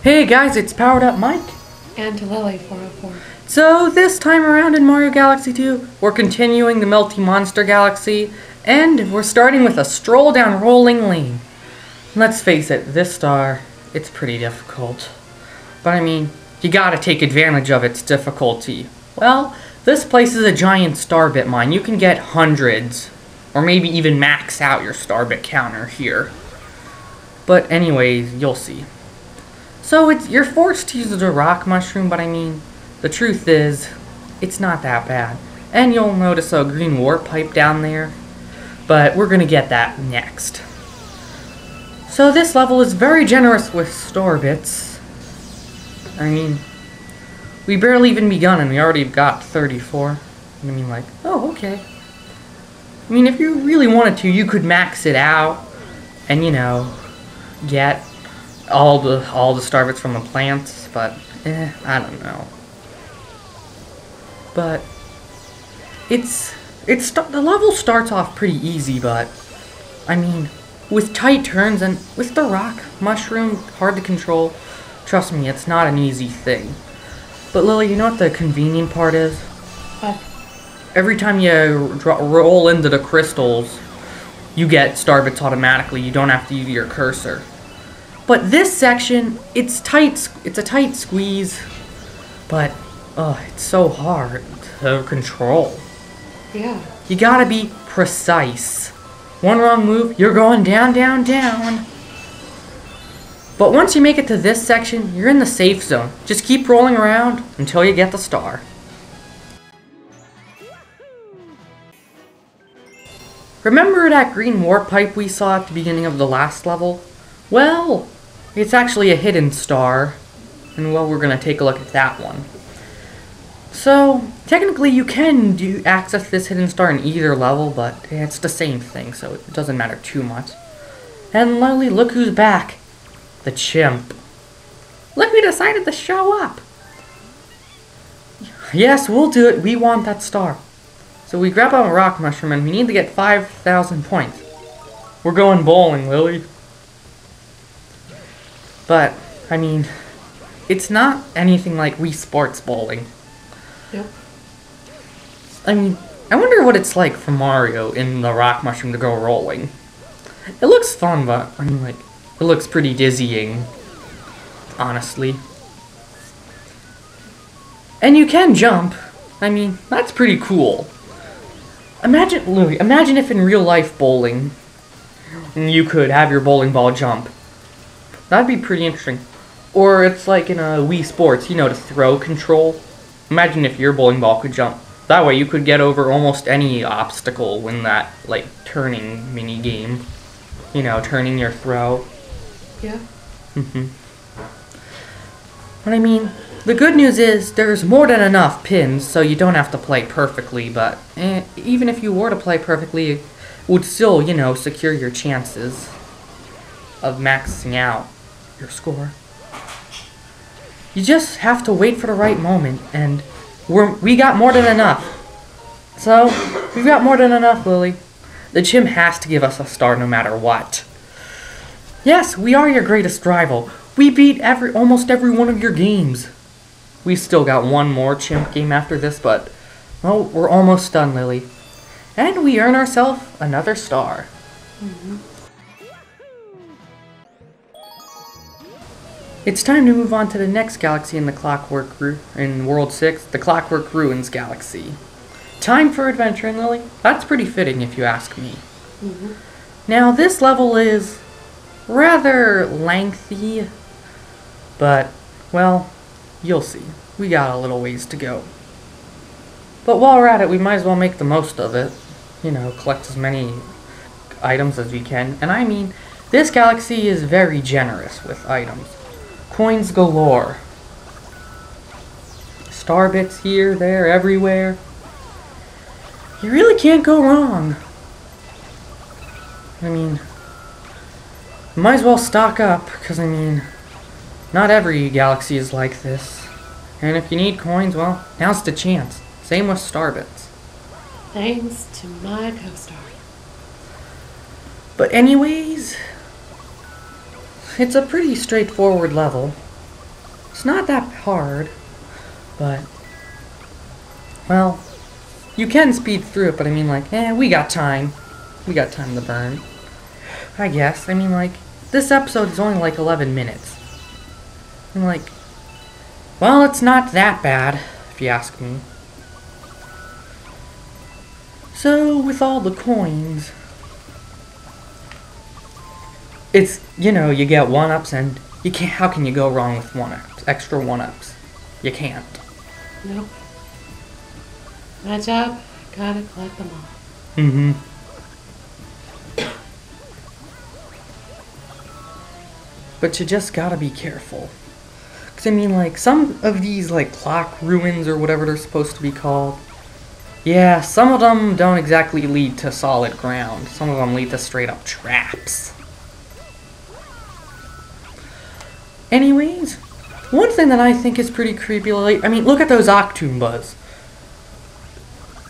Hey guys, it's Powered Up Mike. And to Lily 404. So this time around in Mario Galaxy 2, we're continuing the Melty Monster Galaxy, and we're starting with a Stroll Down Rolling Lane. Let's face it, this star, it's pretty difficult. But I mean, you gotta take advantage of its difficulty. Well, this place is a giant star bit mine. You can get hundreds, or maybe even max out your star bit counter here. But anyways, you'll see. So you're forced to use the rock mushroom, but I mean, the truth is, it's not that bad. And you'll notice a green warp pipe down there, but we're gonna get that next. So this level is very generous with star bits. I mean, we barely even begun and we already got 34. I mean, like, oh, okay. I mean, if you really wanted to, you could max it out and, you know, get all the star bits from the plants, but I don't know. But the level starts off pretty easy, but I mean, with tight turns and with the rock mushroom hard to control, trust me, it's not an easy thing. But Lily, you know what the convenient part is? What? Every time you roll into the crystals, you get star bits automatically. You don't have to use your cursor. But this section, it's tight. It's a tight squeeze, but it's so hard to control. Yeah. You gotta be precise. One wrong move, you're going down, down, down. But once you make it to this section, you're in the safe zone. Just keep rolling around until you get the star. Remember that green warp pipe we saw at the beginning of the last level? Well, it's actually a hidden star, and well, we're gonna take a look at that one. So, technically you can access this hidden star in either level, but it's the same thing, so it doesn't matter too much. And Lily, look who's back. The Chimp. Look who decided to show up. Yes, we'll do it. We want that star. So we grab a rock mushroom and we need to get 5,000 points. We're going bowling, Lily. But, I mean, it's not anything like Wii Sports bowling. Yep. I mean, I wonder what it's like for Mario in the rock mushroom to go rolling. It looks fun, but, I mean, like, it looks pretty dizzying, honestly. And you can jump. I mean, that's pretty cool. Imagine, Louis, imagine if in real life bowling, you could have your bowling ball jump. That'd be pretty interesting. Or it's like in a Wii Sports, you know, to throw control. Imagine if your bowling ball could jump. That way you could get over almost any obstacle in that, like, turning mini game. You know, turning your throw. Yeah. But I mean, the good news is there's more than enough pins, so you don't have to play perfectly, but even if you were to play perfectly, it would still, you know, secure your chances of maxing out your score. You just have to wait for the right moment, and we got more than enough. So, we've got more than enough, Lily. The Chimp has to give us a star no matter what. Yes, we are your greatest rival. We beat almost every one of your games. We still got one more Chimp game after this, but, well, we're almost done, Lily. And we earn ourselves another star. It's time to move on to the next galaxy in the in World 6, the Clockwork Ruins Galaxy. Time for adventure, Lily. That's pretty fitting if you ask me. Now, this level is rather lengthy, but, well, you'll see. We got a little ways to go. But while we're at it, we might as well make the most of it. You know, collect as many items as we can. And I mean, this galaxy is very generous with items. Coins galore. Star bits here, there, everywhere. You really can't go wrong. I mean, might as well stock up, because I mean, not every galaxy is like this. And if you need coins, well, now's the chance. Same with star bits. Thanks to my co-star. But anyways, it's a pretty straightforward level. It's not that hard, but, well, you can speed through it, but I mean, like, we got time. We got time to burn. I guess. I mean, like, this episode is only like 11 minutes. I'm like, well, it's not that bad, if you ask me. So, with all the coins, it's, you know, you get 1-ups and you can't, how can you go wrong with 1-ups, extra 1-ups? You can't. Nope. My job, gotta collect them all. Mm-hmm. But you just gotta be careful. Because, I mean, like, some of these, like, clock ruins or whatever they're supposed to be called, yeah, some of them don't exactly lead to solid ground. Some of them lead to straight-up traps. Anyways, one thing that I think is pretty creepy, like, I mean, look at those Octoombas.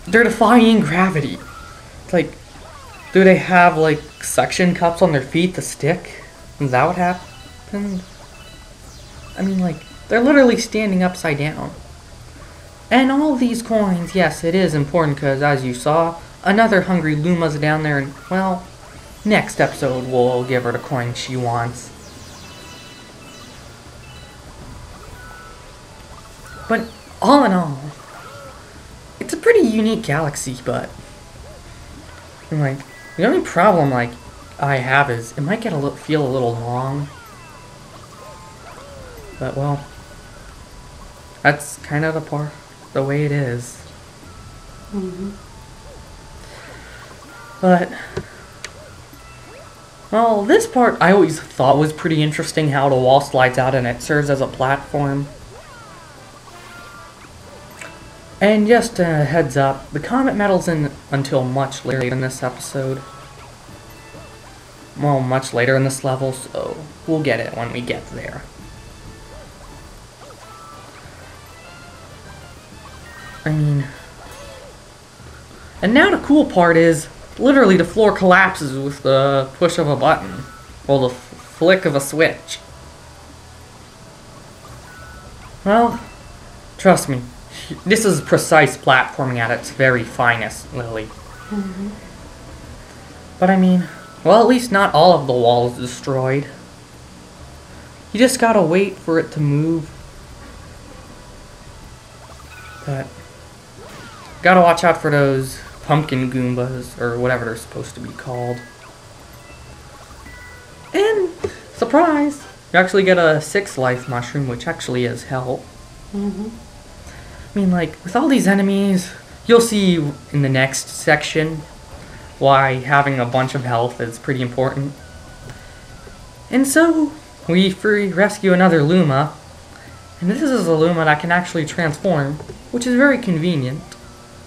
They're defying gravity. It's like, do they have, like, suction cups on their feet to stick? Is that what happened? I mean, like, they're literally standing upside down. And all these coins, yes, it is important because, as you saw, another hungry Luma's down there, and, well, next episode we'll give her the coin she wants. But, all in all, it's a pretty unique galaxy, but, I'm like, the only problem, like, I have is, it might feel a little long. But, well, that's kind of the way it is. Mm-hmm. But, well, this part I always thought was pretty interesting, how the wall slides out and it serves as a platform. And just a heads up, the comet metal's in until much later in this episode. Well, much later in this level, so we'll get it when we get there. I mean, and now the cool part is, literally the floor collapses with the push of a button, or the flick of a switch. Well, trust me, this is precise platforming at its very finest, Lily. Mm-hmm. But I mean, well, at least not all of the wall is destroyed. You just gotta wait for it to move. But gotta watch out for those pumpkin Goombas, or whatever they're supposed to be called. And, surprise! You actually get a 6 life mushroom, which actually is help. Mm-hmm. I mean, like, with all these enemies, you'll see in the next section why having a bunch of health is pretty important. And so, we rescue another Luma, and this is a Luma that can actually transform, which is very convenient.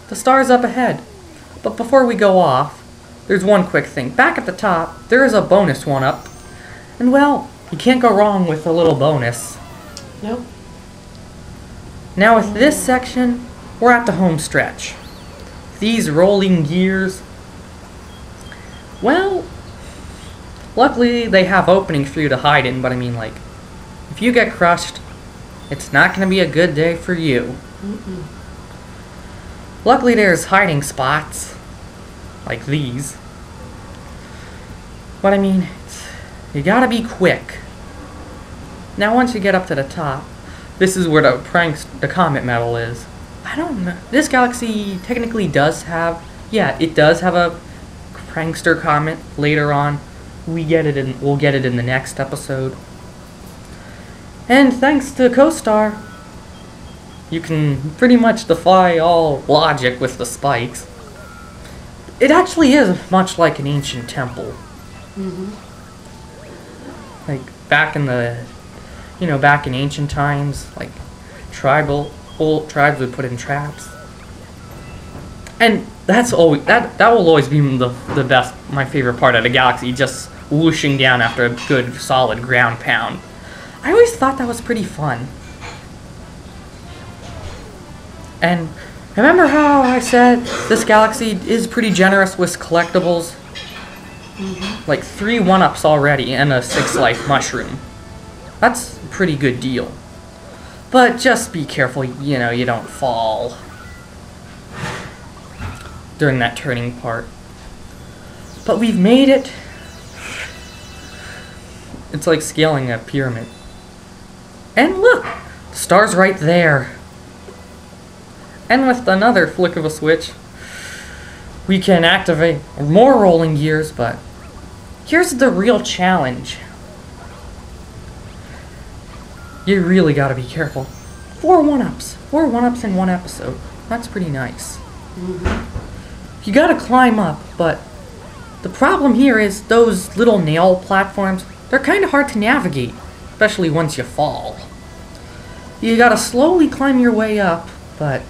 The star's up ahead. But before we go off, there's one quick thing. Back at the top, there is a bonus 1-up, and well, you can't go wrong with a little bonus. Nope. Now with this section, we're at the home stretch. These rolling gears, well, luckily they have openings for you to hide in, but I mean, like, if you get crushed, it's not going to be a good day for you. Mm-mm. Luckily there's hiding spots, like these. But I mean, you gotta be quick. Now once you get up to the top, this is where the comet metal is. I don't know. This galaxy technically does have, yeah, it does have a prankster comet later on. We'll get it in the next episode. And thanks to CoStar, you can pretty much defy all logic with the spikes. It actually is much like an ancient temple. Mm-hmm. Like back in the, back in ancient times, like whole tribes would put in traps. And that's always that will always be the best, my favorite part of the galaxy, just whooshing down after a good solid ground pound. I always thought that was pretty fun. And remember how I said this galaxy is pretty generous with collectibles? Mm-hmm. Like 3 1-ups already and a 6 life mushroom. That's a pretty good deal. But just be careful, you know, you don't fall during that turning part. But we've made it. It's like scaling a pyramid. And look! The star's right there. And with another flick of a switch, we can activate more rolling gears, but here's the real challenge. You really gotta be careful. 4 1-ups. 4 1-ups in one episode. That's pretty nice. You gotta climb up, but the problem here is those little nail platforms, they're kind of hard to navigate, especially once you fall. You gotta slowly climb your way up, but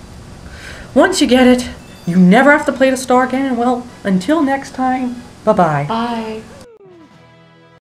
once you get it, you never have to play the star again, and well, until next time, bye-bye. Bye.